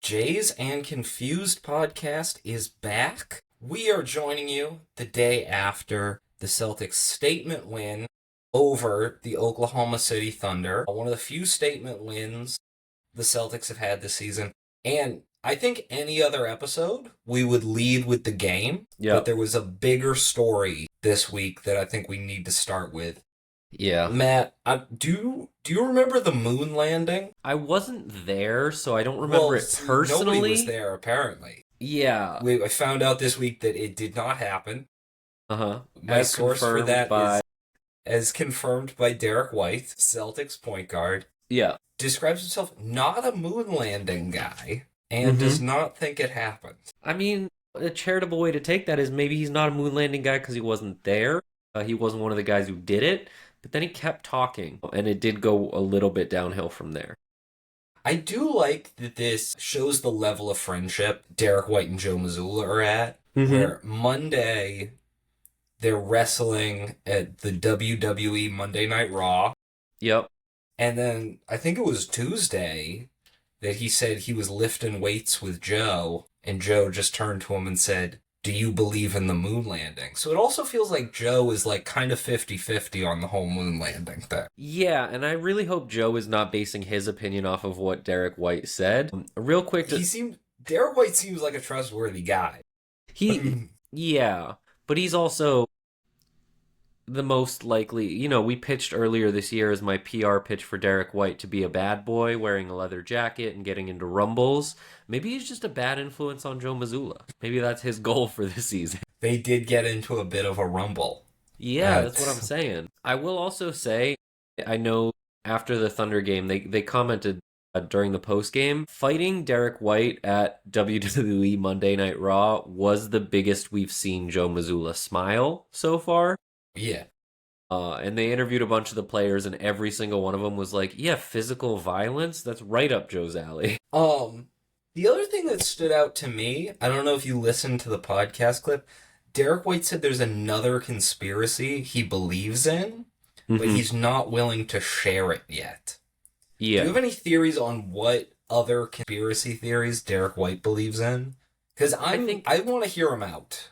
Jays and Confused podcast is back. We are joining you the day after the Celtics statement win over the Oklahoma City Thunder. One of the few statement wins the Celtics have had this season. And I think any other episode, we would lead with the game. Yeah. But there was a bigger story this week that I think we need to start with. Yeah. Matt, do you remember the moon landing? I wasn't there, so I don't remember it personally. Nobody was there, apparently. Yeah. I found out this week that it did not happen. Uh-huh. My source for that is confirmed by Derrick White, Celtics point guard. Yeah. Describes himself not a moon landing guy and does not think it happened. I mean, a charitable way to take that is maybe he's not a moon landing guy because he wasn't there. He wasn't one of the guys who did it. But then he kept talking, and it did go a little bit downhill from there. I do like that this shows the level of friendship Derrick White and Joe Mazzulla are at, where Monday they're wrestling at the WWE Monday Night Raw. Yep. And then I think it was Tuesday that he said he was lifting weights with Joe, and Joe just turned to him and said, "Do you believe in the moon landing?" So it also feels like Joe is like kind of 50-50 on the whole moon landing thing. Yeah, and I really hope Joe is not basing his opinion off of what Derrick White said. Real quick, Derrick White seems like a trustworthy guy. Yeah, but he's also the most likely, we pitched earlier this year as my PR pitch for Derrick White to be a bad boy wearing a leather jacket and getting into rumbles. Maybe he's just a bad influence on Joe Mazzulla. Maybe that's his goal for this season. They did get into a bit of a rumble. Yeah, that's what I'm saying. I will also say, I know after the Thunder game, they commented during the post game, fighting Derrick White at WWE Monday Night Raw was the biggest we've seen Joe Mazzulla smile so far. Yeah. And they interviewed a bunch of the players, and every single one of them was like, yeah, physical violence? That's right up Joe's alley. The other thing that stood out to me, I don't know if you listened to the podcast clip, Derrick White said there's another conspiracy he believes in, but he's not willing to share it yet. Yeah. Do you have any theories on what other conspiracy theories Derrick White believes in? Because I want to hear him out.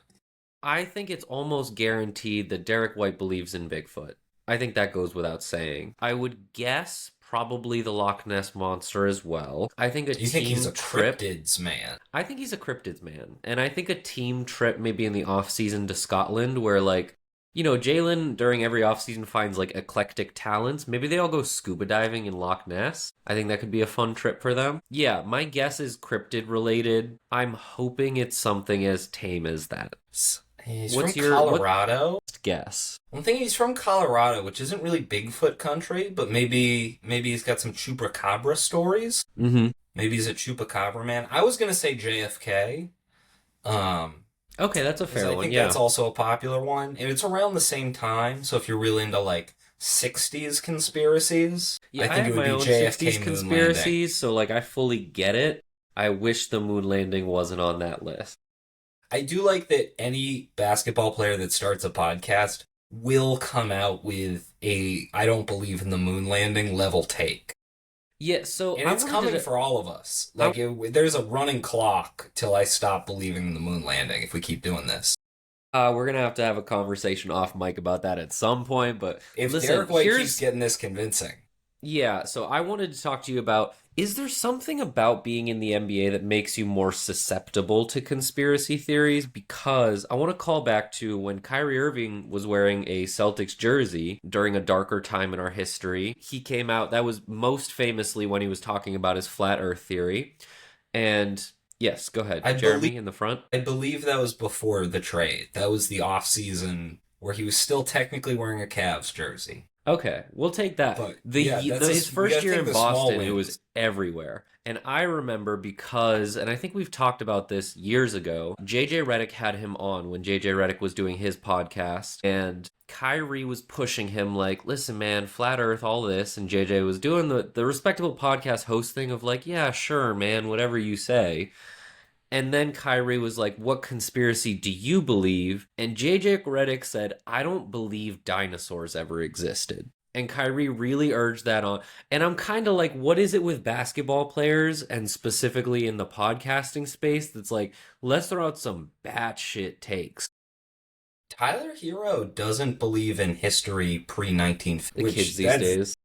I think it's almost guaranteed that Derrick White believes in Bigfoot. I think that goes without saying. I would guess probably the Loch Ness Monster as well. I think you think he's a cryptids man? I think he's a cryptids man. And I think a team trip maybe in the off-season to Scotland where, Jalen during every off-season finds, eclectic talents. Maybe they all go scuba diving in Loch Ness. I think that could be a fun trip for them. Yeah, my guess is cryptid-related. I'm hoping it's something as tame as that. He's from Colorado? Guess. I'm thinking he's from Colorado, which isn't really Bigfoot country, but maybe he's got some chupacabra stories. Mm-hmm. Maybe he's a chupacabra man. I was going to say JFK. Okay, that's a fair one, I think that's also a popular one. And it's around the same time, so if you're really into, 60s conspiracies, yeah, I think it would be JFK 60s conspiracies, so, I fully get it. I wish the moon landing wasn't on that list. I do like that any basketball player that starts a podcast will come out with a "I don't believe in the moon landing" level take. Yeah, so and it's coming for all of us. There's a running clock till I stop believing in the moon landing if we keep doing this. We're going to have a conversation off mic about that at some point, but if listen, Derrick White keeps getting this convincing. Yeah, so I wanted to talk to you about, is there something about being in the NBA that makes you more susceptible to conspiracy theories? Because I want to call back to when Kyrie Irving was wearing a Celtics jersey during a darker time in our history. He came out, that was most famously when he was talking about his flat earth theory. And yes, go ahead, Jeremy in the front. I believe that was before the trade. That was the off-season where he was still technically wearing a Cavs jersey. Okay, we'll take that. But, his first year in Boston, it was everywhere. And I remember because, and I think we've talked about this years ago, JJ Redick had him on when JJ Redick was doing his podcast. And Kyrie was pushing him listen, man, flat earth, all this. And JJ was doing the respectable podcast host thing of yeah, sure, man, whatever you say. And then Kyrie was like, what conspiracy do you believe? And JJ Redick said, I don't believe dinosaurs ever existed. And Kyrie really urged that on. And I'm kind of like, what is it with basketball players and specifically in the podcasting space that's like, let's throw out some batshit takes. Tyler Hero doesn't believe in history pre-1950. The kids these days.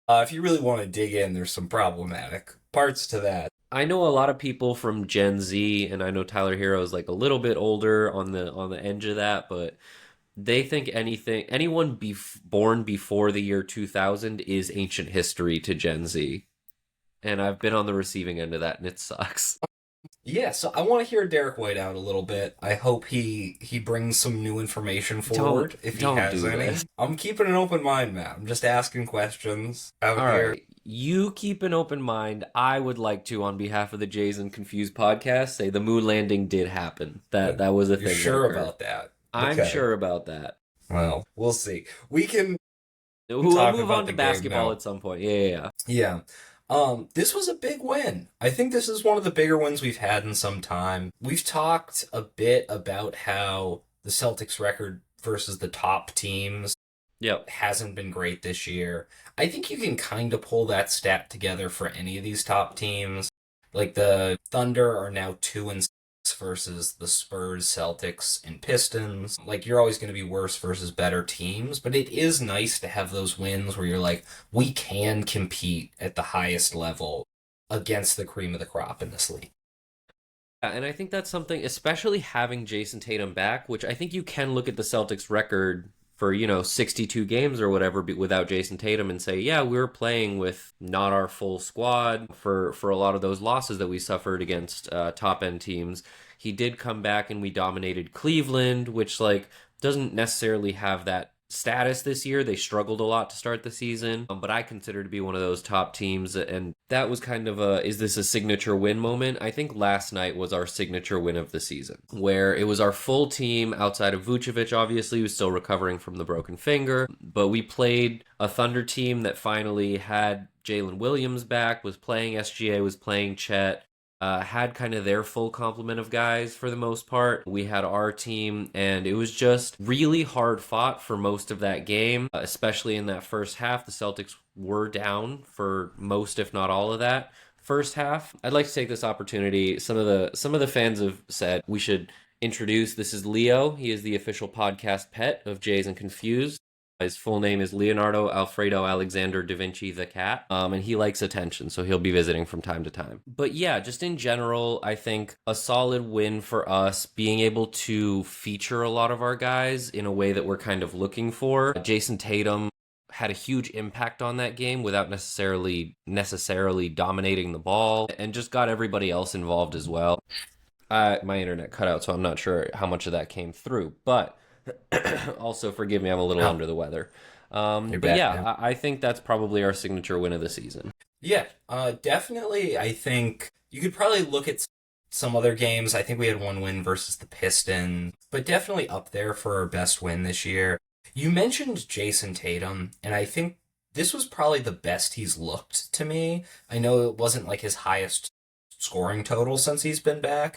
If you really want to dig in, there's some problematic parts to that. I know a lot of people from Gen Z, and I know Tyler Hero is like a little bit older on the edge of that, but they think anyone born before the year 2000 is ancient history to Gen Z. And I've been on the receiving end of that, and it sucks. Yeah, so I want to hear Derrick White out a little bit. I hope he brings some new information forward if he has any. This. I'm keeping an open mind, Matt. I'm just asking questions out All here. Right. You keep an open mind. I would like to, on behalf of the Jays and Confused podcast, say the moon landing did happen. That was a thing. You're sure about that? I'm sure about that. Well, we'll see. We'll move on to basketball at some point. Yeah. This was a big win. I think this is one of the bigger wins we've had in some time. We've talked a bit about how the Celtics record versus the top teams hasn't been great this year. I think you can kind of pull that stat together for any of these top teams. Like the Thunder are now 2-6 versus the Spurs, Celtics, and Pistons. Like, you're always going to be worse versus better teams, but it is nice to have those wins where you're like, we can compete at the highest level against the cream of the crop in this league. And I think that's something, especially having Jason Tatum back, which I think you can look at the Celtics record for, 62 games or whatever without Jason Tatum and say, yeah, we were playing with not our full squad for a lot of those losses that we suffered against top-end teams. He did come back and we dominated Cleveland, which doesn't necessarily have that status this year. They struggled a lot to start the season, but I consider to be one of those top teams, and that was kind of is this a signature win moment? I think last night was our signature win of the season, where it was our full team outside of Vucevic, obviously, who's still recovering from the broken finger, but we played a Thunder team that finally had Jalen Williams back, was playing SGA, was playing Chet, had kind of their full complement of guys for the most part. We had our team, and it was just really hard fought for most of that game, especially in that first half. The Celtics were down for most, if not all of that first half. I'd like to take this opportunity. Some of the fans have said we should introduce, this is Leo. He is the official podcast pet of Jays and Confused. His full name is Leonardo Alfredo Alexander da Vinci the Cat, and he likes attention, so he'll be visiting from time to time. But yeah, just in general, I think a solid win for us, being able to feature a lot of our guys in a way that we're kind of looking for. Jason Tatum had a huge impact on that game without necessarily dominating the ball, and just got everybody else involved as well. My internet cut out, so I'm not sure how much of that came through, but also, forgive me, I'm a little under the weather. I think that's probably our signature win of the season. Yeah, definitely. I think you could probably look at some other games. I think we had one win versus the Pistons, but definitely up there for our best win this year. You mentioned Jason Tatum, and I think this was probably the best he's looked to me. I know it wasn't like his highest scoring total since he's been back,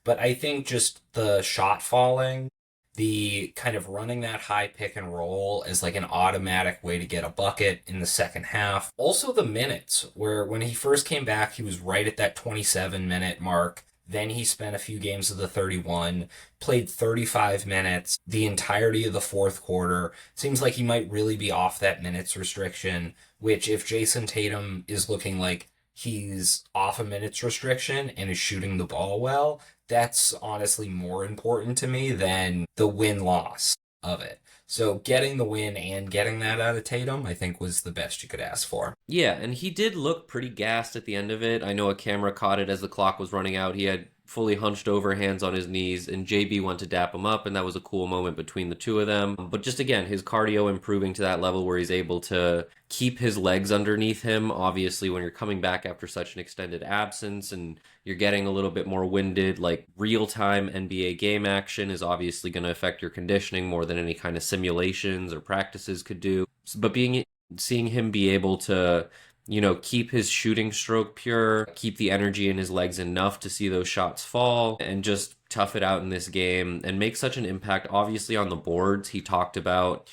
but I think just the shot falling, the kind of running that high pick and roll as like an automatic way to get a bucket in the second half. Also the minutes, where when he first came back, he was right at that 27-minute mark. Then he spent a few games of the 31, played 35 minutes the entirety of the fourth quarter. Seems like he might really be off that minutes restriction, which if Jason Tatum is looking like he's off a minutes restriction and is shooting the ball well, that's honestly more important to me than the win-loss of it. So getting the win and getting that out of Tatum, I think, was the best you could ask for. Yeah, and he did look pretty gassed at the end of it. I know a camera caught it as the clock was running out. He had fully hunched over, hands on his knees, and JB went to dap him up, and that was a cool moment between the two of them. But just again, his cardio improving to that level where he's able to keep his legs underneath him. Obviously, when you're coming back after such an extended absence and you're getting a little bit more winded, like real-time NBA game action is obviously going to affect your conditioning more than any kind of simulations or practices could do. But seeing him be able to keep his shooting stroke pure, keep the energy in his legs enough to see those shots fall, and just tough it out in this game and make such an impact. Obviously on the boards, he talked about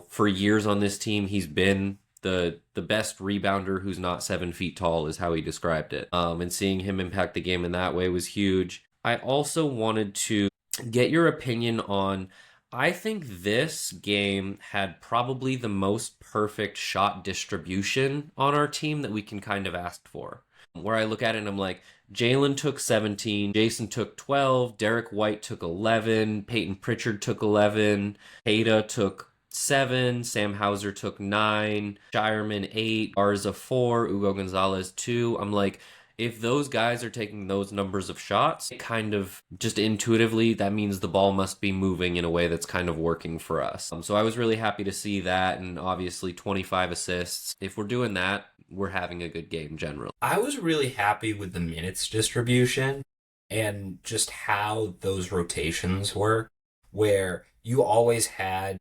for years on this team, he's been the best rebounder who's not 7 feet tall, is how he described it. And seeing him impact the game in that way was huge. I also wanted to get your opinion on, I think this game had probably the most perfect shot distribution on our team that we can kind of ask for. Where I look at it and I'm like, Jalen took 17, Jason took 12, Derrick White took 11, Peyton Pritchard took 11, Ada took 7, Sam Hauser took 9, Shireman 8, Garza 4, Hugo Gonzalez 2. I'm like, if those guys are taking those numbers of shots, kind of just intuitively, that means the ball must be moving in a way that's kind of working for us. So I was really happy to see that, and obviously 25 assists. If we're doing that, we're having a good game generally. I was really happy with the minutes distribution and just how those rotations work, where you always had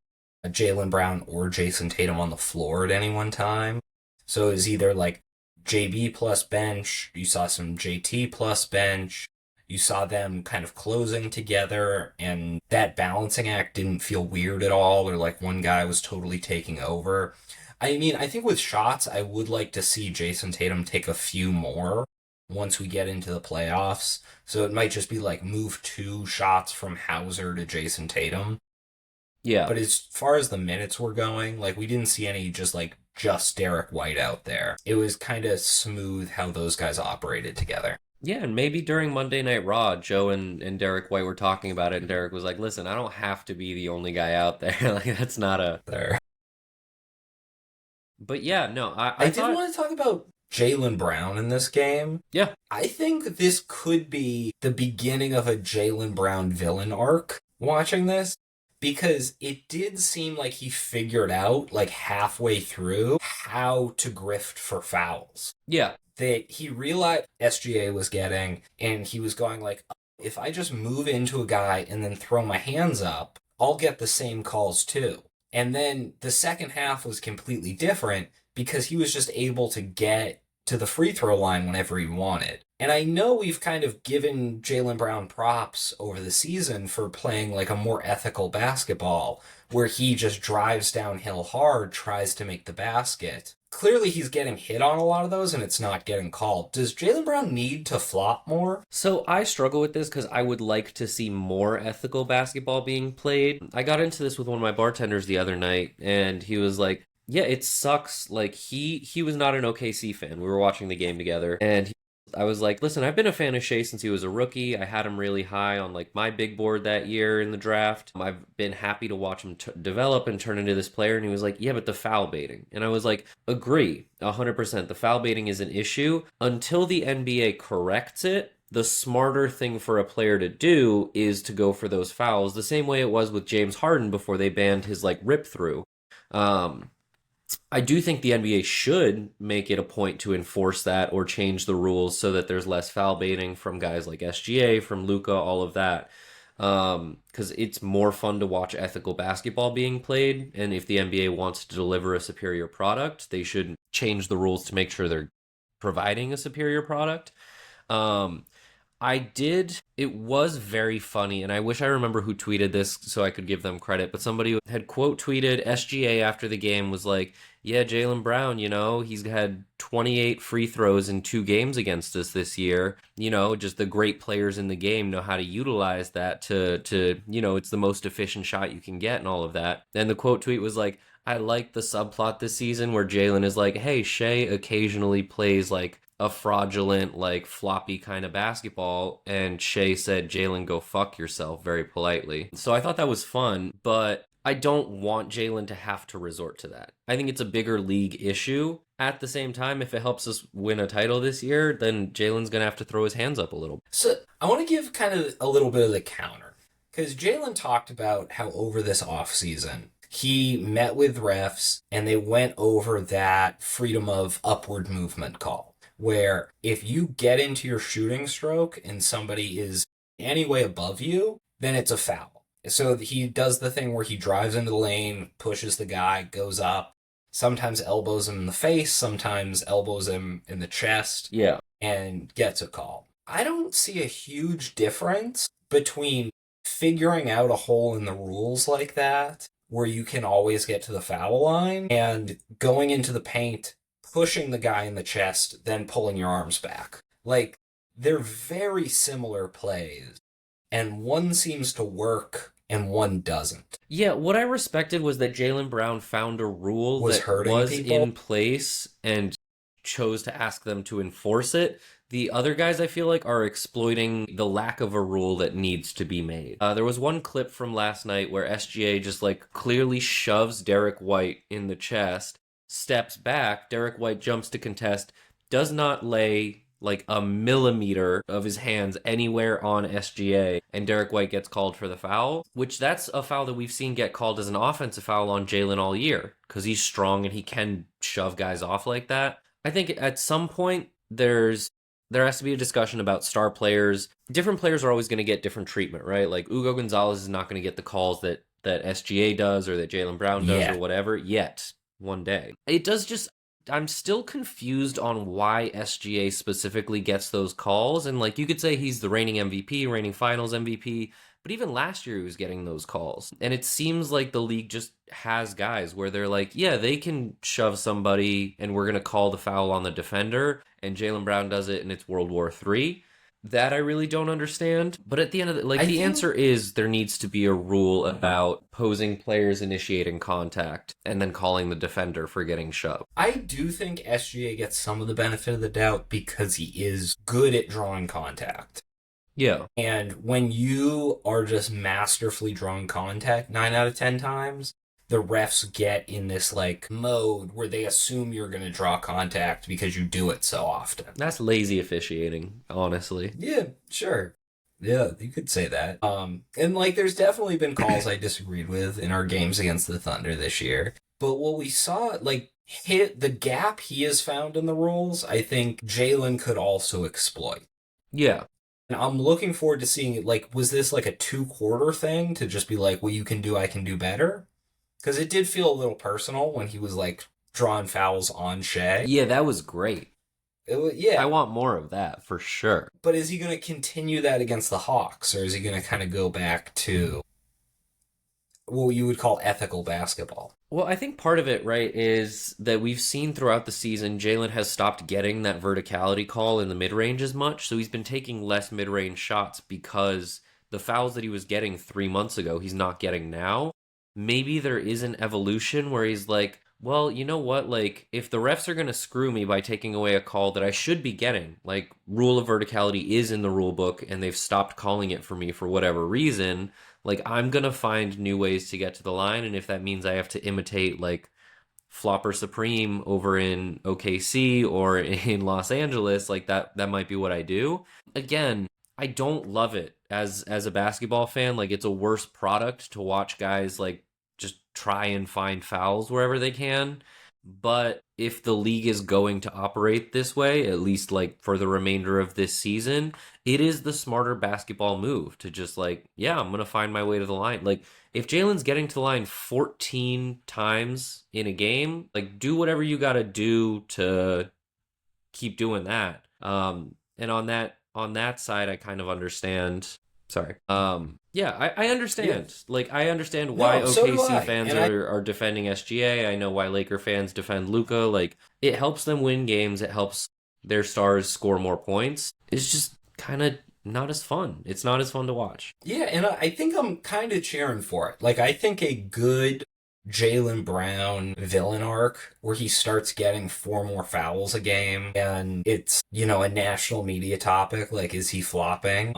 Jaylen Brown or Jason Tatum on the floor at any one time. So it was either like JB plus bench, you saw some JT plus bench, you saw them kind of closing together, and that balancing act didn't feel weird at all, or like one guy was totally taking over. I mean, I think with shots, I would like to see Jason Tatum take a few more once we get into the playoffs. So it might just be like move 2 shots from Hauser to Jason Tatum. Yeah. But as far as the minutes were going, like we didn't see any just Derrick White out there. It was kind of smooth how those guys operated together. Yeah, and maybe during Monday Night Raw, Joe and Derrick White were talking about it, and Derrick was like, listen, I don't have to be the only guy out there. Like, that's not a... There. But yeah, no, I did want to talk about Jaylen Brown in this game. Yeah. I think this could be the beginning of a Jaylen Brown villain arc watching this, because it did seem like he figured out, like halfway through, how to grift for fouls. Yeah. That he realized SGA was getting, and he was going like, if I just move into a guy and then throw my hands up, I'll get the same calls too. And then the second half was completely different because he was just able to get to the free throw line whenever he wanted. And I know we've kind of given Jaylen Brown props over the season for playing like a more ethical basketball, where he just drives downhill hard, tries to make the basket. Clearly he's getting hit on a lot of those and it's not getting called. Does Jaylen Brown need to flop more? So I struggle with this because I would like to see more ethical basketball being played. I got into this with one of my bartenders the other night, and he was like, yeah, it sucks. Like he was not an OKC fan. We were watching the game together, and I was like, listen, I've been a fan of Shea since he was a rookie. I had him really high on like my big board that year in the draft. I've been happy to watch him develop and turn into this player. And he was like, yeah, but the foul baiting. And I was like, agree, 100%. The foul baiting is an issue. Until the NBA corrects it, the smarter thing for a player to do is to go for those fouls, the same way it was with James Harden before they banned his like rip through. I do think the NBA should make it a point to enforce that or change the rules so that there's less foul baiting from guys like SGA, from Luka, all of that. Because it's more fun to watch ethical basketball being played. And if the NBA wants to deliver a superior product, they should change the rules to make sure they're providing a superior product. It was very funny, and I wish I remember who tweeted this so I could give them credit, but somebody had quote tweeted SGA after the game, was like, yeah, Jaylen Brown, he's had 28 free throws in 2 games against us this year. Just the great players in the game know how to utilize that to it's the most efficient shot you can get and all of that. And the quote tweet was like, I like the subplot this season where Jaylen is like, hey, Shea occasionally plays like a fraudulent, like floppy kind of basketball, and Shea said, Jaylen, go fuck yourself, very politely. So I thought that was fun, but I don't want Jaylen to have to resort to that. I think it's a bigger league issue. At the same time, if it helps us win a title this year, then Jaylen's going to have to throw his hands up a little. So I want to give kind of a little bit of the counter, because Jaylen talked about how over this offseason, he met with refs and they went over that freedom of upward movement call, where if you get into your shooting stroke and somebody is any way above you, then it's a foul. So he does the thing where he drives into the lane, pushes the guy, goes up, sometimes elbows him in the face, sometimes elbows him in the chest, yeah, and gets a call. I don't see a huge difference between figuring out a hole in the rules like that where you can always get to the foul line, and going into the paint, pushing the guy in the chest, then pulling your arms back. Like, they're very similar plays, and one seems to work and one doesn't. Yeah, what I respected was that Jaylen Brown found a rule that was in place and chose to ask them to enforce it. The other guys, I feel like, are exploiting the lack of a rule that needs to be made. There was one clip from last night where SGA just like clearly shoves Derrick White in the chest, steps back, Derrick White jumps to contest, does not lay like a millimeter of his hands anywhere on SGA, and Derrick White gets called for the foul, which that's a foul that we've seen get called as an offensive foul on Jaylen all year, because he's strong and he can shove guys off like that. I think at some point there has to be a discussion about star players. Different players are always going to get different treatment, right? Like Hugo Gonzalez is not going to get the calls that SGA does or that Jaylen Brown does or whatever yet one day. It does just... I'm still confused on why SGA specifically gets those calls. And like you could say he's the reigning MVP, reigning finals MVP, but even last year he was getting those calls. And it seems like the league just has guys where they're like, yeah, they can shove somebody and we're going to call the foul on the defender. And Jaylen Brown does it and it's World War III. That I really don't understand. But at the end of the answer is there needs to be a rule about opposing players initiating contact and then calling the defender for getting shoved. I do think SGA gets some of the benefit of the doubt because he is good at drawing contact. Yeah. And when you are just masterfully drawing contact 9 out of 10 times, the refs get in this like mode where they assume you're going to draw contact because you do it so often. That's lazy officiating, honestly. Yeah, sure. Yeah, you could say that. And like there's definitely been calls I disagreed with in our games against the Thunder this year. But what we saw, like, hit the gap he has found in the rules, I think Jaylen could also exploit. Yeah. And I'm looking forward to seeing it. Like, was this like a 2-quarter thing to just be like, what you can do, I can do better? Because it did feel a little personal when he was, like, drawing fouls on Shea. Yeah, that was great. Yeah. I want more of that, for sure. But is he going to continue that against the Hawks? Or is he going to kind of go back to what you would call ethical basketball? Well, I think part of it, right, is that we've seen throughout the season, Jaylen has stopped getting that verticality call in the mid-range as much. So he's been taking less mid-range shots because the fouls that he was getting 3 months ago, he's not getting now. Maybe there is an evolution where he's like, well, you know what? Like, if the refs are going to screw me by taking away a call that I should be getting, like, rule of verticality is in the rule book and they've stopped calling it for me for whatever reason, like, I'm going to find new ways to get to the line. And if that means I have to imitate, like, Flopper Supreme over in OKC or in Los Angeles, like, that might be what I do. Again, I don't love it as a basketball fan. Like, it's a worse product to watch guys, like, just try and find fouls wherever they can. But if the league is going to operate this way, at least like for the remainder of this season, it is the smarter basketball move to just like, yeah, I'm going to find my way to the line. Like if Jaylen's getting to the line 14 times in a game, like do whatever you got to do to keep doing that. And on that side, I kind of understand. Sorry. Yeah, I understand. Yeah. Like, I understand why OKC fans are defending SGA. I know why Laker fans defend Luka. Like, it helps them win games. It helps their stars score more points. It's just kind of not as fun. It's not as fun to watch. Yeah, and I think I'm kind of cheering for it. Like, I think a good Jaylen Brown villain arc where he starts getting 4 more fouls a game and it's, a national media topic, like, is he flopping?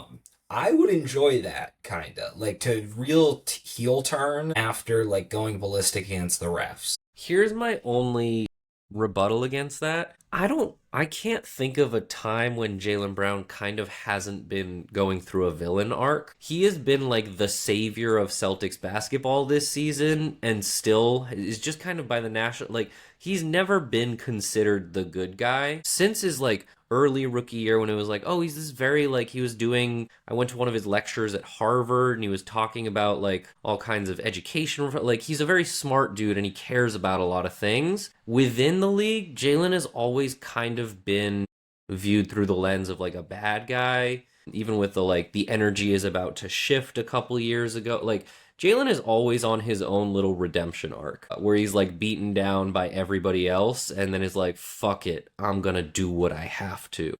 I would enjoy that, kind of. Like, to real heel turn after, like, going ballistic against the refs. Here's my only rebuttal against that. I can't think of a time when Jaylen Brown kind of hasn't been going through a villain arc. He has been, like, the savior of Celtics basketball this season and still is just kind of by the national... Like, he's never been considered the good guy since his, like, early rookie year when it was like, oh, he's this very, like, he was doing, I went to one of his lectures at Harvard and he was talking about, like, all kinds of education. Like, he's a very smart dude and he cares about a lot of things. Within the league, Jaylen has always kind of been viewed through the lens of, like, a bad guy. Even with the, like, the energy is about to shift a couple years ago. Like, Jalen is always on his own little redemption arc where he's like beaten down by everybody else and then is like, fuck it, I'm gonna do what I have to.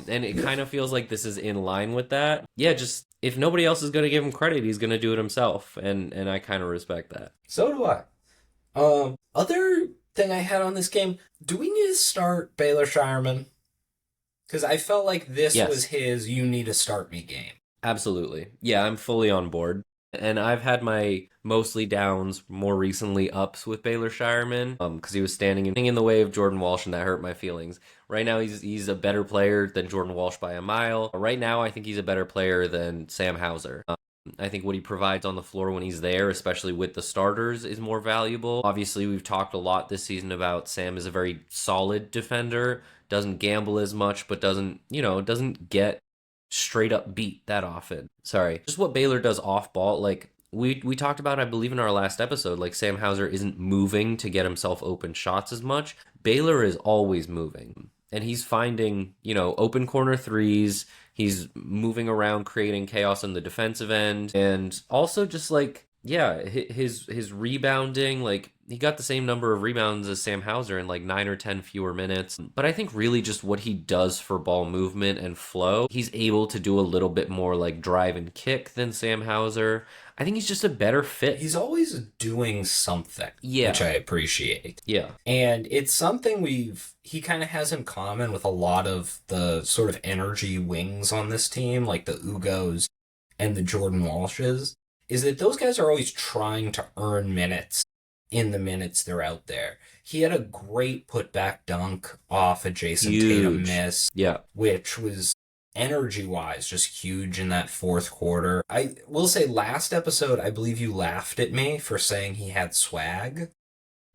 And it kind of feels like this is in line with that. Yeah, just if nobody else is gonna give him credit, he's gonna do it himself. And I kind of respect that. So do I. Other thing I had on this game, do we need to start Baylor Shireman? Because I felt like this was his you need to start me game. Absolutely. Yeah, I'm fully on board. And I've had my mostly downs, more recently ups with Baylor Shireman, because he was standing in the way of Jordan Walsh, and that hurt my feelings. Right now, he's a better player than Jordan Walsh by a mile. Right now, I think he's a better player than Sam Hauser. I think what he provides on the floor when he's there, especially with the starters, is more valuable. Obviously, we've talked a lot this season about Sam is a very solid defender, doesn't gamble as much, but doesn't get straight up beat that often. Sorry. Just what Baylor does off ball, like we talked about, I believe in our last episode, like Sam Hauser isn't moving to get himself open shots as much. Baylor is always moving. And he's finding, open corner threes. He's moving around, creating chaos in the defensive end. And also just like, yeah, his rebounding, like he got the same number of rebounds as Sam Hauser in like 9 or 10 fewer minutes. But I think really just what he does for ball movement and flow, he's able to do a little bit more like drive and kick than Sam Hauser. I think he's just a better fit. He's always doing something, which I appreciate. Yeah. And it's something he kind of has in common with a lot of the sort of energy wings on this team, like the Ugos and the Jordan Walshes, is that those guys are always trying to earn minutes in the minutes they're out there. He had a great putback dunk off a Jason Tatum miss, which was energy-wise just huge in that fourth quarter. I will say last episode, I believe you laughed at me for saying he had swag.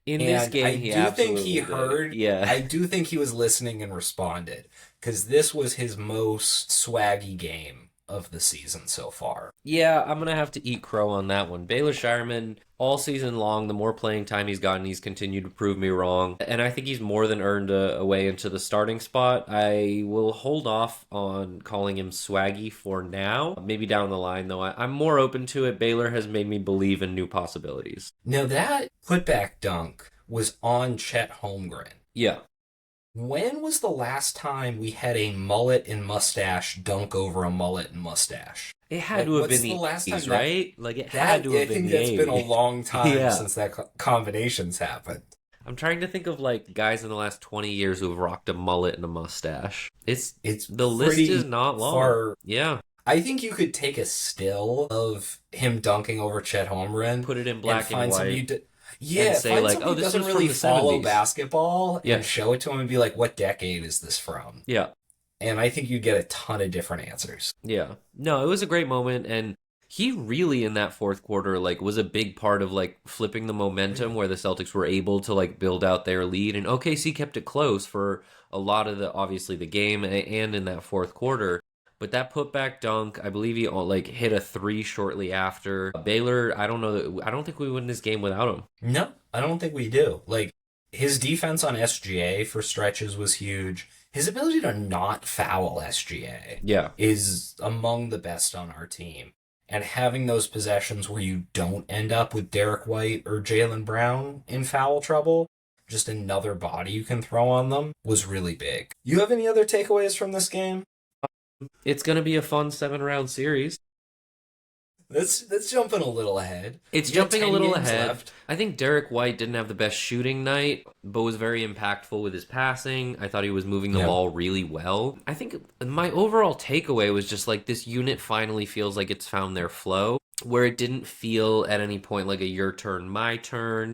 In this game, I do think he was listening and responded, because this was his most swaggy game of the season so far. Yeah, I'm going to have to eat crow on that one. Baylor Shireman, all season long, the more playing time he's gotten, he's continued to prove me wrong. And I think he's more than earned a way into the starting spot. I will hold off on calling him swaggy for now. Maybe down the line, though, I'm more open to it. Baylor has made me believe in new possibilities. Now, that putback dunk was on Chet Holmgren. Yeah. When was the last time we had a mullet and mustache dunk over a mullet and mustache? It had to have been the last 80s, right? Like it had to have been the 80s. I think that's been a long time since that combination's happened. I'm trying to think of like guys in the last 20 years who have rocked a mullet and a mustache. It's the list is not long. Yeah. I think you could take a still of him dunking over Chet Holmgren, put it in black and white. And say like, oh, this doesn't really follow 70s. Basketball, and show it to him and be like, what decade is this from? Yeah. And I think you'd get a ton of different answers. Yeah. No, it was a great moment, and he really in that fourth quarter like was a big part of like flipping the momentum where the Celtics were able to like build out their lead, and OKC kept it close for a lot of the game and in that fourth quarter. But that putback dunk, I believe he like hit a 3 shortly after. Baylor, I don't think we win this game without him. No, I don't think we do. Like, his defense on SGA for stretches was huge. His ability to not foul SGA is among the best on our team. And having those possessions where you don't end up with Derrick White or Jaylen Brown in foul trouble, just another body you can throw on them, was really big. You have any other takeaways from this game? It's going to be a fun 7-round series. Let's jump in a little ahead. It's jumping a little ahead. Left. I think Derrick White didn't have the best shooting night, but was very impactful with his passing. I thought he was moving the ball really well. I think my overall takeaway was just like this unit finally feels like it's found their flow, where it didn't feel at any point like a your turn, my turn.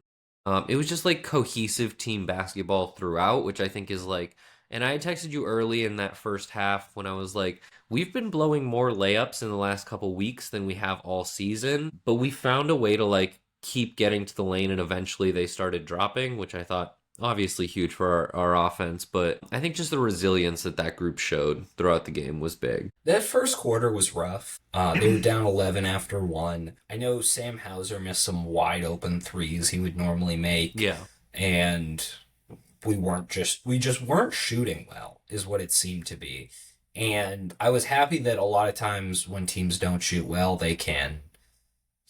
It was just like cohesive team basketball throughout, which I think is like, and I texted you early in that first half when I was like, we've been blowing more layups in the last couple weeks than we have all season, but we found a way to like keep getting to the lane, and eventually they started dropping, which I thought obviously huge for our offense, but I think just the resilience that group showed throughout the game was big. That first quarter was rough. They were down 11 after 1. I know Sam Hauser missed some wide open threes he would normally make. Yeah. And we just weren't shooting well, is what it seemed to be. And I was happy that a lot of times when teams don't shoot well, they can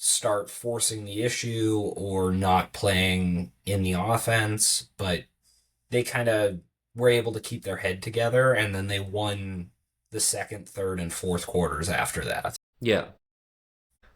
start forcing the issue or not playing in the offense, but they kind of were able to keep their head together, and then they won the second, third, and fourth quarters after that. Yeah.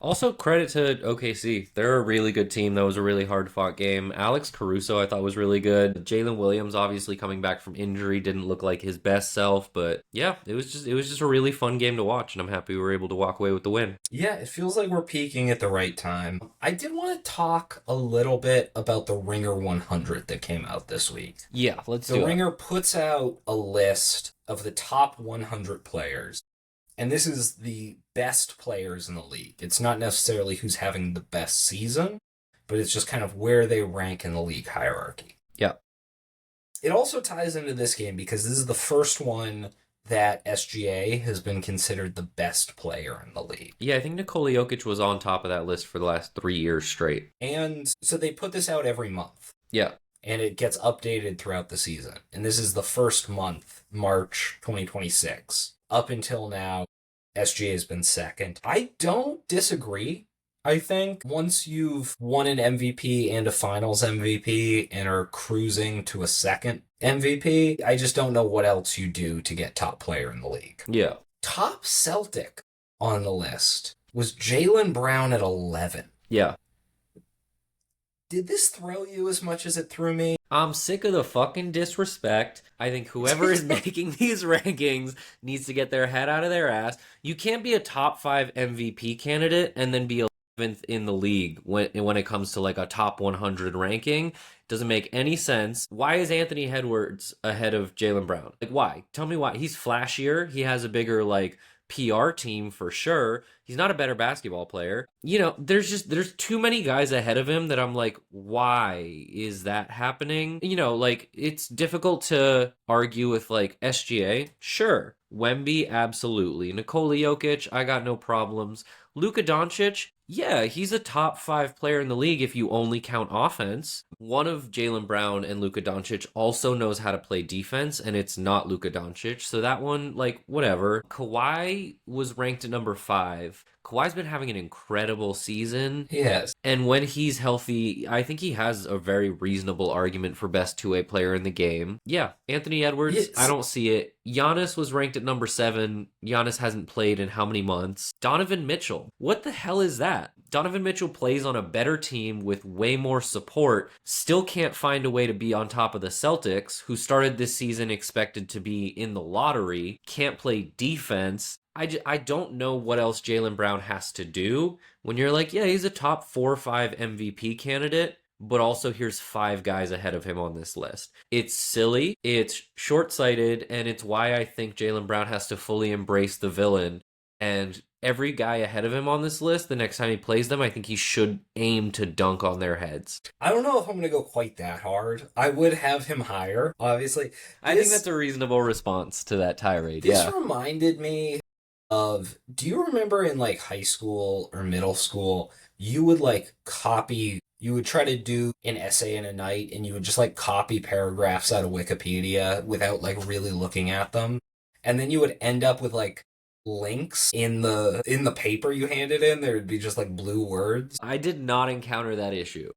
Also, credit to OKC. They're a really good team. That was a really hard-fought game. Alex Caruso, I thought, was really good. Jalen Williams, obviously coming back from injury, didn't look like his best self. But yeah, it was just a really fun game to watch, and I'm happy we were able to walk away with the win. Yeah, it feels like we're peaking at the right time. I did want to talk a little bit about the Ringer 100 that came out this week. Yeah, let's do it. The Ringer puts out a list of the top 100 players. And this is the best players in the league. It's not necessarily who's having the best season, but it's just kind of where they rank in the league hierarchy. Yeah. It also ties into this game because this is the first one that SGA has been considered the best player in the league. Yeah, I think Nikola Jokic was on top of that list for the last 3 years straight. And so they put this out every month. Yeah. And it gets updated throughout the season. And this is the first month, March 2026. Up until now, SGA has been second. I don't disagree. I think once you've won an MVP and a finals MVP and are cruising to a second MVP, I just don't know what else you do to get top player in the league. Yeah. Top Celtic on the list was Jaylen Brown at 11. Yeah. Did this throw you as much as it threw me? I'm sick of the fucking disrespect. I think whoever is making these rankings needs to get their head out of their ass. You can't be a top 5 MVP candidate and then be 11th in the league when it comes to like a top 100 ranking. It doesn't make any sense. Why is Anthony Edwards ahead of Jaylen Brown? Like, why? Tell me why. He's flashier. He has a bigger like PR team for sure. He's not a better basketball player. You know, there's too many guys ahead of him that I'm like, why is that happening? You know, like it's difficult to argue with like SGA. Sure. Wemby, absolutely. Nikola Jokic, I got no problems. Luka Doncic, yeah, he's a top 5 player in the league if you only count offense. One of Jaylen Brown and Luka Doncic also knows how to play defense, and it's not Luka Doncic. So that one, like, whatever. Kawhi was ranked at number 5. Kawhi's been having an incredible season. Yes. And when he's healthy, I think he has a very reasonable argument for best two-way player in the game. Yeah, Anthony Edwards, yes. I don't see it. Giannis was ranked at number 7. Giannis hasn't played in how many months? Donovan Mitchell. What the hell is that? Donovan Mitchell plays on a better team with way more support, still can't find a way to be on top of the Celtics, who started this season expected to be in the lottery, can't play defense. I don't know what else Jaylen Brown has to do when you're like, yeah, he's a top 4 or 5 MVP candidate, but also here's 5 guys ahead of him on this list. It's silly, it's short-sighted, and it's why I think Jaylen Brown has to fully embrace the villain. And every guy ahead of him on this list, the next time he plays them, I think he should aim to dunk on their heads. I don't know if I'm going to go quite that hard. I would have him higher, obviously. I think that's a reasonable response to that tirade. This reminded me of, do you remember in like high school or middle school, you would like copy, you would try to do an essay in a night and you would just like copy paragraphs out of Wikipedia without like really looking at them. And then you would end up with like links in the paper you handed in. There would be just like blue words. I did not encounter that issue.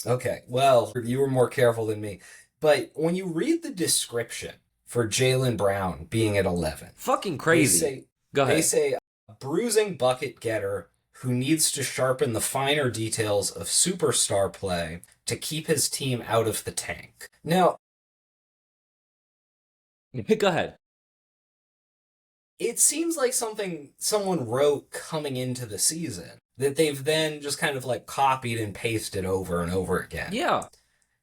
Okay, well, you were more careful than me. But when you read the description for Jaylen Brown being at 11, fucking crazy. Go ahead. They say a bruising bucket getter who needs to sharpen the finer details of superstar play to keep his team out of the tank. Now, go ahead. It seems like something someone wrote coming into the season that they've then just kind of like copied and pasted over and over again. Yeah.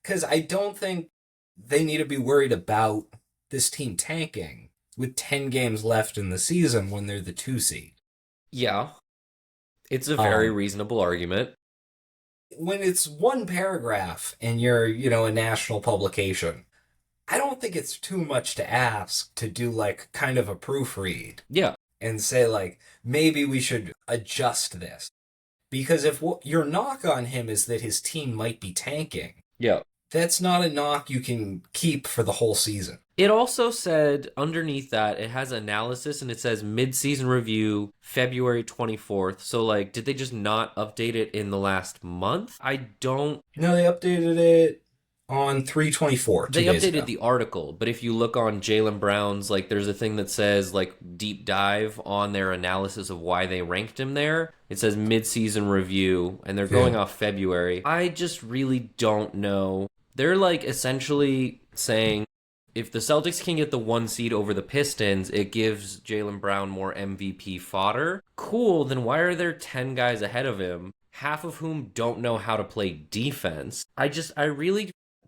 Because I don't think they need to be worried about this team tanking with 10 games left in the season when they're the 2 seed. Yeah. It's a very reasonable argument. When it's one paragraph and you're, a national publication, I don't think it's too much to ask to do like kind of a proofread. Yeah. And say like, maybe we should adjust this. Because if your knock on him is that his team might be tanking, yeah, that's not a knock you can keep for the whole season. It also said underneath that it has analysis and it says mid-season review February 24th. So like, did they just not update it in the last month? I don't. No, they updated it on 3/24. They updated the article, but if you look on Jaylen Brown's, like, there's a thing that says like deep dive on their analysis of why they ranked him there. It says mid-season review, and they're going off February. I just really don't know. They're like essentially saying, if the Celtics can get the 1 seed over the Pistons, it gives Jaylen Brown more MVP fodder. Cool, then why are there 10 guys ahead of him, half of whom don't know how to play defense?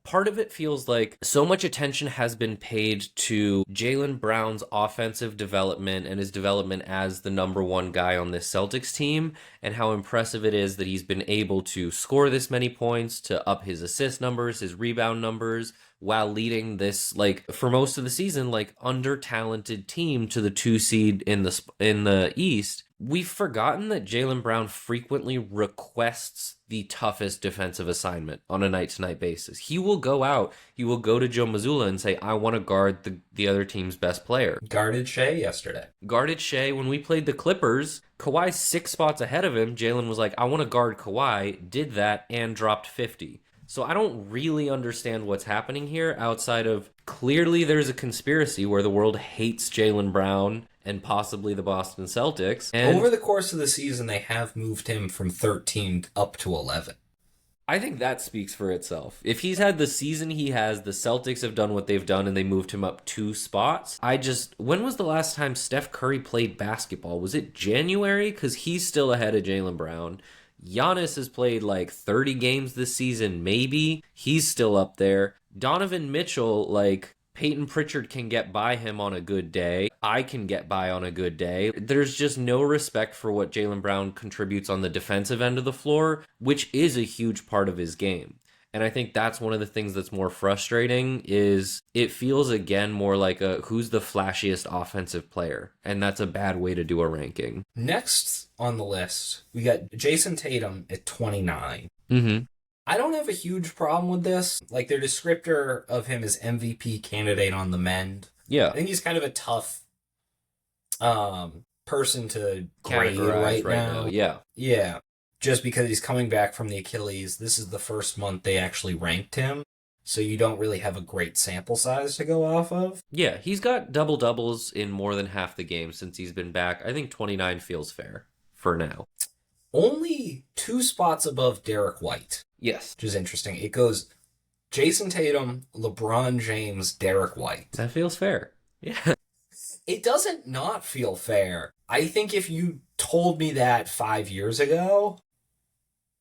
Part of it feels like so much attention has been paid to Jaylen Brown's offensive development and his development as the number one guy on this Celtics team, and how impressive it is that he's been able to score this many points, to up his assist numbers, his rebound numbers, while leading this, like, for most of the season, like, under-talented team to the 2 seed in the East. We've forgotten that Jaylen Brown frequently requests the toughest defensive assignment on a night-to-night basis. He will go out, he will go to Joe Mazzulla and say, I want to guard the other team's best player. Guarded Shea yesterday. Guarded Shea when we played the Clippers. Kawhi's 6 spots ahead of him. Jaylen was like, I want to guard Kawhi, did that, and dropped 50. So I don't really understand what's happening here outside of clearly there's a conspiracy where the world hates Jaylen Brown and possibly the Boston Celtics. And over the course of the season, they have moved him from 13 up to 11. I think that speaks for itself. If he's had the season he has, the Celtics have done what they've done and they moved him up 2 spots. When was the last time Steph Curry played basketball? Was it January? Because he's still ahead of Jaylen Brown. Giannis has played like 30 games this season, maybe. He's still up there. Donovan Mitchell, like, Peyton Pritchard can get by him on a good day. I can get by on a good day. There's just no respect for what Jaylen Brown contributes on the defensive end of the floor, which is a huge part of his game. And I think that's one of the things that's more frustrating is it feels, again, more like a who's the flashiest offensive player. And that's a bad way to do a ranking. Next on the list, we got Jason Tatum at 29. Mm-hmm. I don't have a huge problem with this. Like, their descriptor of him is MVP candidate on the mend. Yeah. I think he's kind of a tough person to grade right now. Yeah. Yeah. Just because he's coming back from the Achilles, this is the first month they actually ranked him, so you don't really have a great sample size to go off of. Yeah, he's got double-doubles in more than half the games since he's been back. I think 29 feels fair for now. Only 2 spots above Derrick White. Yes. Which is interesting. It goes Jason Tatum, LeBron James, Derrick White. That feels fair. Yeah. It doesn't not feel fair. I think if you told me that 5 years ago,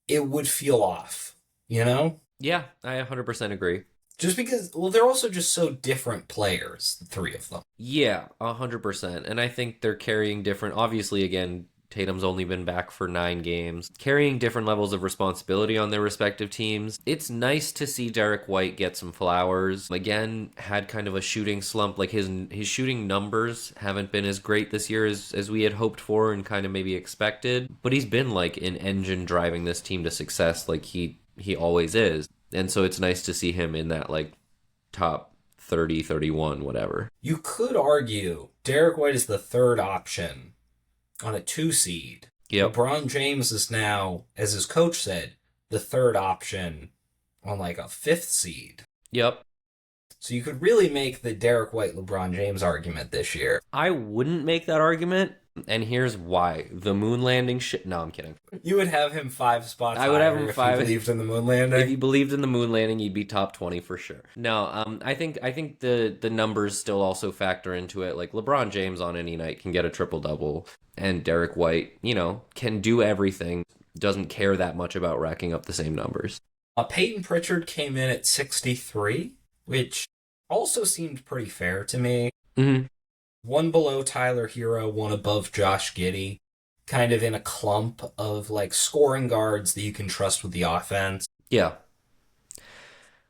it would feel off, you know? Yeah, I 100% agree. Just because, well, they're also just so different players, the 3 of them. Yeah, 100%. And I think they're carrying different, obviously, again, Tatum's only been back for 9 games, carrying different levels of responsibility on their respective teams. It's nice to see Derrick White get some flowers. Again, had kind of a shooting slump. Like his shooting numbers haven't been as great this year as we had hoped for and kind of maybe expected. But he's been like an engine driving this team to success like he always is. And so it's nice to see him in that like top 30, 31, whatever. You could argue Derrick White is the 3rd option on a 2 seed. Yep. LeBron James is now, as his coach said, the 3rd option on like a 5th seed. Yep. So you could really make the Derrick White LeBron James argument this year. I wouldn't make that argument, and here's why. The moon landing shit. No, I'm kidding. You would have him 5 spots. I would have him 5 if you believed in the moon landing. If you believed in the moon landing, you'd be top 20 for sure. No, I think the numbers still also factor into it. Like LeBron James on any night can get a triple-double, and Derrick White, can do everything. Doesn't care that much about racking up the same numbers. Peyton Pritchard came in at 63, which also seemed pretty fair to me. Mm-hmm. 1 below Tyler Hero, 1 above Josh Giddey. Kind of in a clump of like scoring guards that you can trust with the offense. Yeah.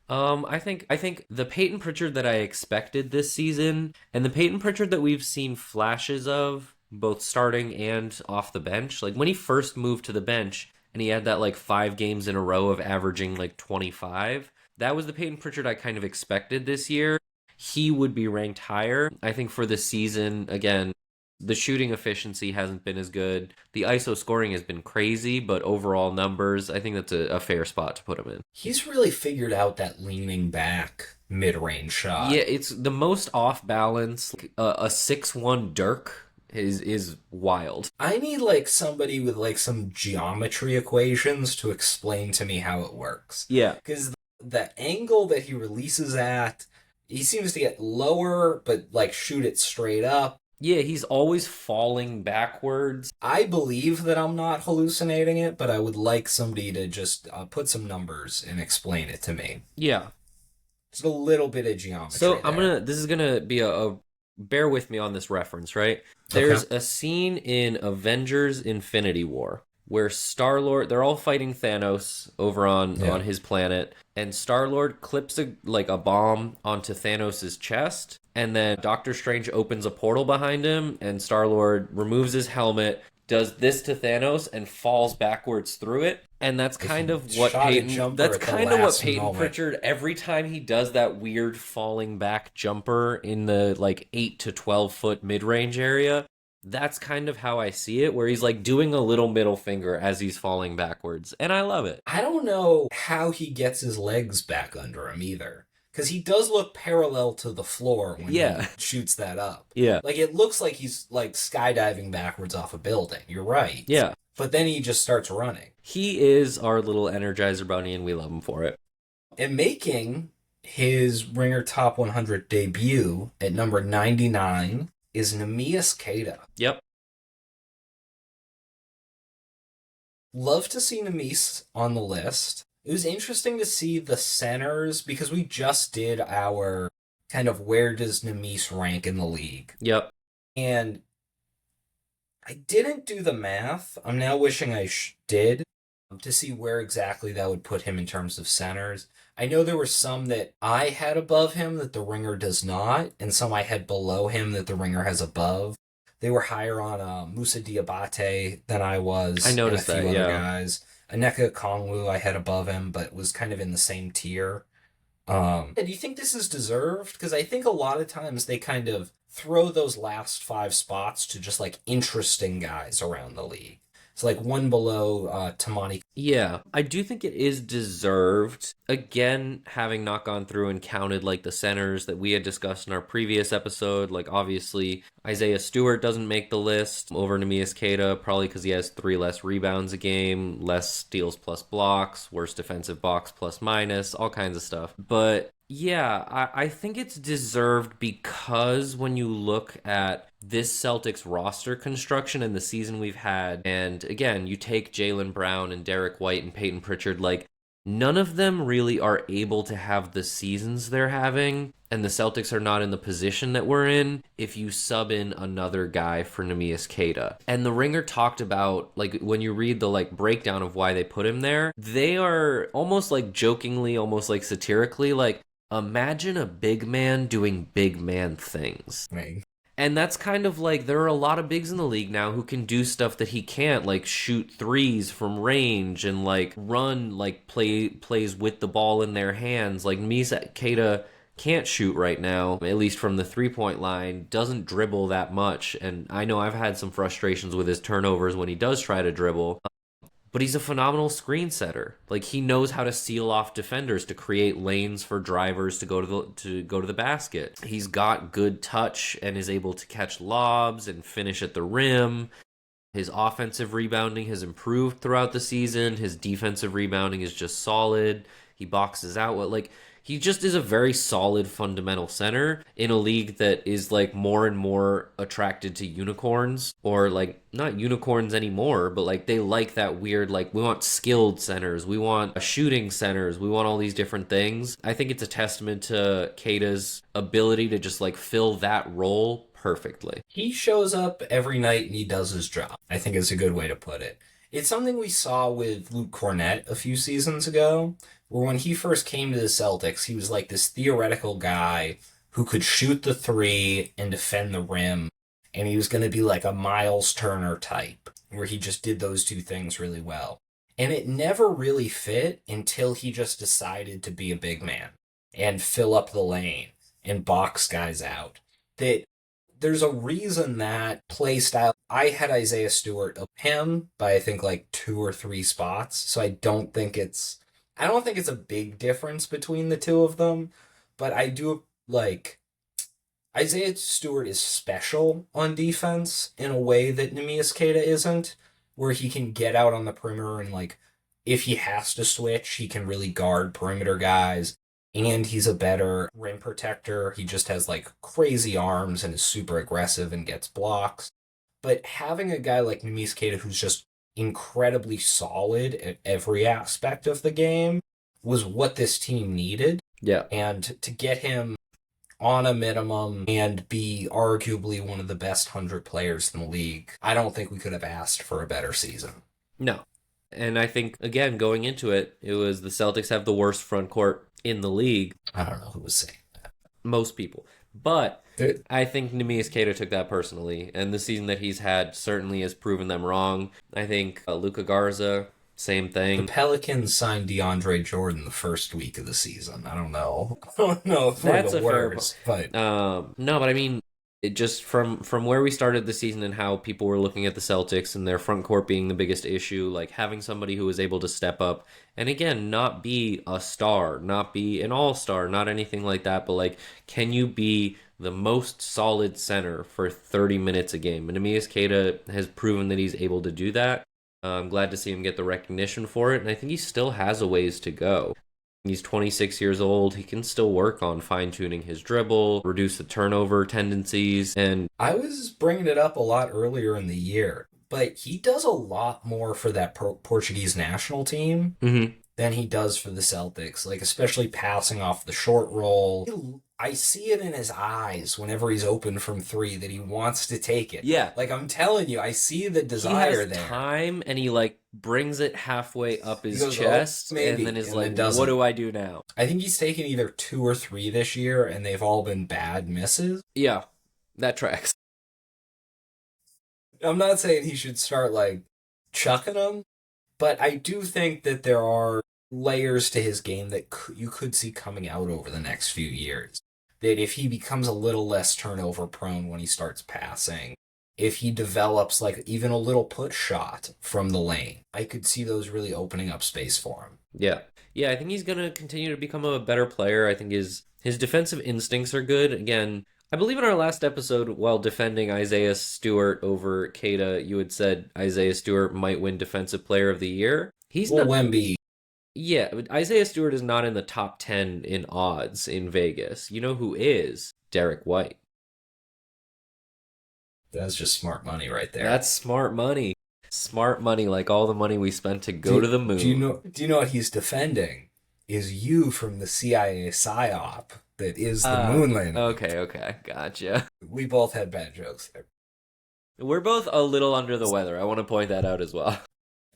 I think the Peyton Pritchard that I expected this season, and the Peyton Pritchard that we've seen flashes of, both starting and off the bench, like when he first moved to the bench and he had that like 5 games in a row of averaging like 25, That was the Peyton Pritchard I kind of expected this year. He would be ranked higher. I think for the season, again, the shooting efficiency hasn't been as good. The ISO scoring has been crazy, but overall numbers, I think that's a fair spot to put him in. He's really figured out that leaning back mid-range shot. Yeah, it's the most off balance. A 6'1" Dirk is wild. I need like somebody with like some geometry equations to explain to me how it works. Yeah. Because the angle that he releases at, he seems to get lower, but like shoot it straight up. Yeah, he's always falling backwards. I believe that I'm not hallucinating it, but I would like somebody to just put some numbers and explain it to me. Yeah. Just a little bit of geometry. So this is gonna be a bear with me on this reference, right? There's a scene in Avengers Infinity War where Star-Lord, they're all fighting Thanos over on his planet, and Star-Lord clips a bomb onto Thanos' chest, and then Doctor Strange opens a portal behind him, and Star-Lord removes his helmet, does this to Thanos, and falls backwards through it. And that's kind of what Peyton Pritchard, every time he does that weird falling back jumper in the like 8 to 12 foot mid-range area, that's kind of how I see it, where he's like doing a little middle finger as he's falling backwards. And I love it. I don't know how he gets his legs back under him either. Because he does look parallel to the floor when he shoots that up. Yeah. Like, it looks like he's, like, skydiving backwards off a building. You're right. Yeah. But then he just starts running. He is our little Energizer Bunny, and we love him for it. And making his Ringer Top 100 debut at number 99 is Neemias Queta. Yep. Love to see Neemias on the list. It was interesting to see the centers because we just did our kind of where does Neemias rank in the league. Yep. And I didn't do the math. I'm now wishing I did to see where exactly that would put him in terms of centers. I know there were some that I had above him that the Ringer does not, and some I had below him that the Ringer has above. They were higher on Moussa Diabate than I was. I noticed and a few few other guys. Aneka Kongwu I had above him, but was kind of in the same tier. Do you think this is deserved? Because I think a lot of times they kind of throw those last 5 spots to just like interesting guys around the league. It's like one below Tamani. Yeah, I do think it is deserved. Again, having not gone through and counted like the centers that we had discussed in our previous episode, like obviously Isaiah Stewart doesn't make the list over Neemias Queta, probably because he has 3 less rebounds a game, less steals plus blocks, worse defensive box plus minus, all kinds of stuff. But yeah, I think it's deserved because when you look at this Celtics roster construction and the season we've had, and again, you take Jaylen Brown and Derrick White and Peyton Pritchard, like none of them really are able to have the seasons they're having, and the Celtics are not in the position that we're in if you sub in another guy for Neemias Queta. And the Ringer talked about, like, when you read the like breakdown of why they put him there, they are almost like jokingly, almost like satirically, like, imagine a big man doing big man things. Right. And that's kind of like, there are a lot of bigs in the league now who can do stuff that he can't, like shoot threes from range and like run, like plays with the ball in their hands. Like Neemias Queta can't shoot right now, at least from the 3-point line, doesn't dribble that much. And I know I've had some frustrations with his turnovers when he does try to dribble. But he's a phenomenal screen setter. Like, he knows how to seal off defenders to create lanes for drivers to go to the basket. He's got good touch and is able to catch lobs and finish at the rim. His offensive rebounding has improved throughout the season. His defensive rebounding is just solid. He boxes out like he just is a very solid fundamental center in a league that is like more and more attracted to unicorns, or like not unicorns anymore, but like they like that weird, like we want skilled centers, we want shooting centers, we want all these different things. I think it's a testament to Queta's ability to just like fill that role perfectly. He shows up every night and he does his job. I think it's a good way to put it. It's something we saw with Luke Cornett a few seasons ago, where when he first came to the Celtics, he was like this theoretical guy who could shoot the 3 and defend the rim, and he was going to be like a Miles Turner type, where he just did those 2 things really well. And it never really fit until he just decided to be a big man and fill up the lane and box guys out. That there's a reason that play style. I had Isaiah Stewart of him by I think like 2 or 3 spots. So I don't think it's a big difference between the two of them, but I do like Isaiah Stewart is special on defense in a way that Neemias Queta isn't, where he can get out on the perimeter and like if he has to switch, he can really guard perimeter guys. And he's a better rim protector. He just has like crazy arms and is super aggressive and gets blocks. But having a guy like Neemias Queta who's just incredibly solid at every aspect of the game was what this team needed. Yeah. And to get him on a minimum and be arguably one of the best 100 players in the league, I don't think we could have asked for a better season. No. And I think, again, going into it, it was the Celtics have the worst front court in the league. I don't know who was saying that. Most people. But I think Neemias Queta took that personally. And the season that he's had certainly has proven them wrong. I think Luka Garza, same thing. The Pelicans signed DeAndre Jordan the first week of the season. I don't know. I don't know if that's the worst, but no, but I mean, it just from where we started the season and how people were looking at the Celtics and their front court being the biggest issue, like having somebody who was able to step up and again not be a star, not be an all-star, not anything like that, but like can you be the most solid center for 30 minutes a game? And Neemias Queta has proven that he's able to do that. I'm glad to see him get the recognition for it, and I think he still has a ways to go. He's 26 years old. He can still work on fine-tuning his dribble, reduce the turnover tendencies, and I was bringing it up a lot earlier in the year, but he does a lot more for that Portuguese national team than he does for the Celtics, like especially passing off the short roll. I see it in his eyes whenever he's open from three that he wants to take it. Yeah. Like I'm telling you, I see the desire he has there. Time and he like brings it halfway up his chest and then is like, what do I do now? I think he's taken either 2 or 3 this year and they've all been bad misses. Yeah, that tracks. I'm not saying he should start like chucking them, but I do think that there are layers to his game that you could see coming out over the next few years. That if he becomes a little less turnover prone when he starts passing, if he develops like even a little put shot from the lane, I could see those really opening up space for him. Yeah. Yeah, I think he's going to continue to become a better player. I think his defensive instincts are good. Again, I believe in our last episode, while defending Isaiah Stewart over Queta, you had said Isaiah Stewart might win Defensive Player of the Year. He's not Wemby. Yeah, but Isaiah Stewart is not in the top 10 in odds in Vegas. You know who is? Derrick White. That's just smart money right there. That's smart money. Smart money, like all the money we spent to go to the moon. Do you know what he's defending? Is you from the CIA PSYOP that is the moon landing. Okay, gotcha. We both had bad jokes there. We're both a little under the weather. I want to point that out as well.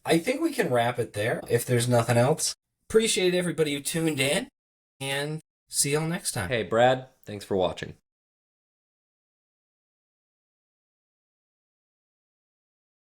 I think we can wrap it there if there's nothing else. Appreciate everybody who tuned in, and see y'all next time. Hey, Brad, thanks for watching.